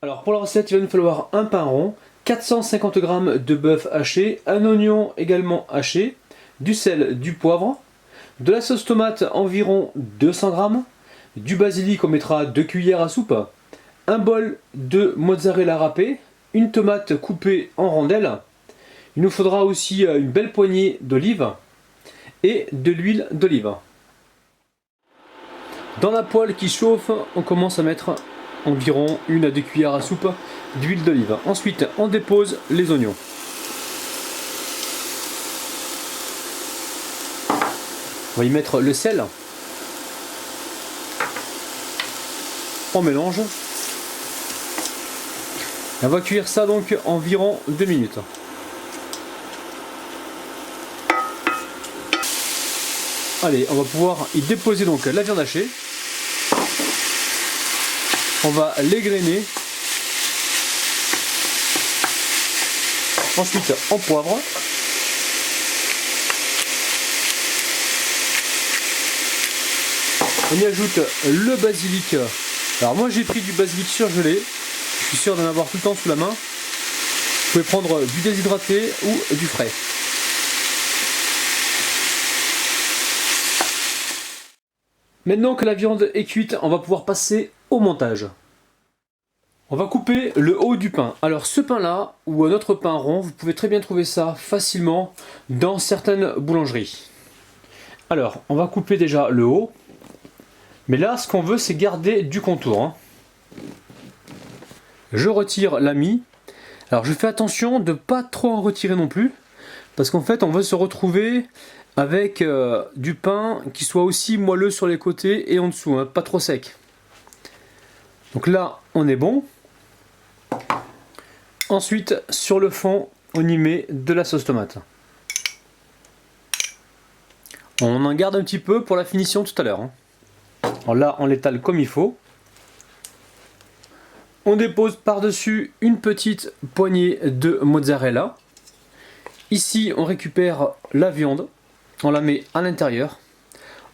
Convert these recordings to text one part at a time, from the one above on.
Alors pour la recette, il va nous falloir un pain rond, 450 g de bœuf haché, un oignon également haché, du sel, du poivre, de la sauce tomate environ 200 g, du basilic, on mettra 2 cuillères à soupe, un bol de mozzarella râpé, une tomate coupée en rondelles. Il nous faudra aussi une belle poignée d'olives et de l'huile d'olive. Dans la poêle qui chauffe, on commence à mettre environ 1 à 2 cuillères à soupe d'huile d'olive. Ensuite, on dépose les oignons. On va y mettre le sel. On mélange. On va cuire ça donc environ 2 minutes. Allez, on va pouvoir y déposer donc la viande hachée. On va l'égrener. Ensuite, on poivre. On y ajoute le basilic. Alors moi j'ai pris du basilic surgelé. Je suis sûr d'en avoir tout le temps sous la main. Vous pouvez prendre du déshydraté ou du frais. Maintenant que la viande est cuite, on va pouvoir passer au montage. On va couper le haut du pain. Alors ce pain là, ou un autre pain rond, vous pouvez très bien trouver ça facilement dans certaines boulangeries. Alors, on va couper déjà le haut. Mais là, ce qu'on veut, c'est garder du contour. Je retire la mie. Alors je fais attention de ne pas trop en retirer non plus. Parce qu'en fait, on veut se retrouver avec du pain qui soit aussi moelleux sur les côtés et en dessous, hein, pas trop sec. Donc là, on est bon. Ensuite, sur le fond, on y met de la sauce tomate. On en garde un petit peu pour la finition tout à l'heure. Alors là, on l'étale comme il faut. On dépose par-dessus une petite poignée de mozzarella. Ici, on récupère la viande. On la met à l'intérieur.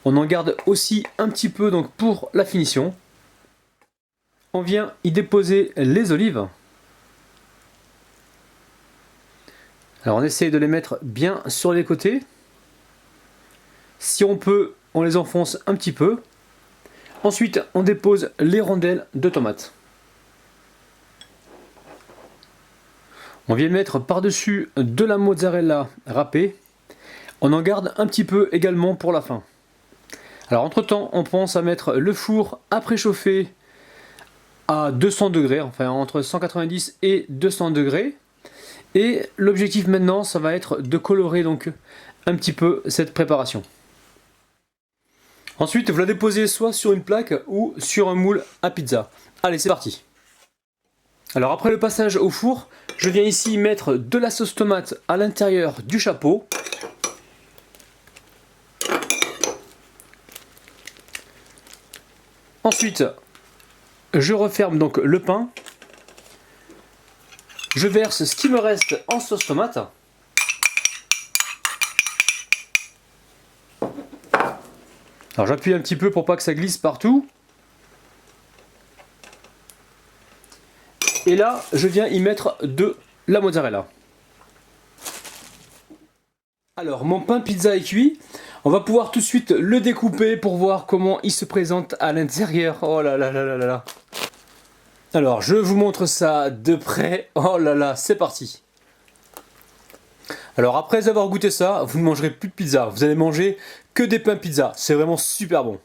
On en garde aussi un petit peu donc pour la finition. On vient y déposer les olives. Alors on essaye de les mettre bien sur les côtés. Si on peut, on les enfonce un petit peu. Ensuite, on dépose les rondelles de tomates. On vient mettre par-dessus de la mozzarella râpée. On en garde un petit peu également pour la fin. Alors entre temps, on pense à mettre le four à préchauffer à 200 degrés, enfin entre 190 et 200 degrés. Et l'objectif maintenant, ça va être de colorer donc un petit peu cette préparation. Ensuite, vous la déposez soit sur une plaque ou sur un moule à pizza. Allez, c'est parti. Alors après le passage au four, je viens ici mettre de la sauce tomate à l'intérieur du chapeau. Ensuite, je referme donc le pain. Je verse ce qui me reste en sauce tomate. Alors j'appuie un petit peu pour pas que ça glisse partout. Et là, je viens y mettre de la mozzarella. Alors mon pain pizza est cuit. On va pouvoir tout de suite le découper pour voir comment il se présente à l'intérieur. Oh là là là là là là. Alors je vous montre ça de près. Oh là là, c'est parti. Alors après avoir goûté ça, vous ne mangerez plus de pizza. Vous allez manger que des pains pizza. C'est vraiment super bon.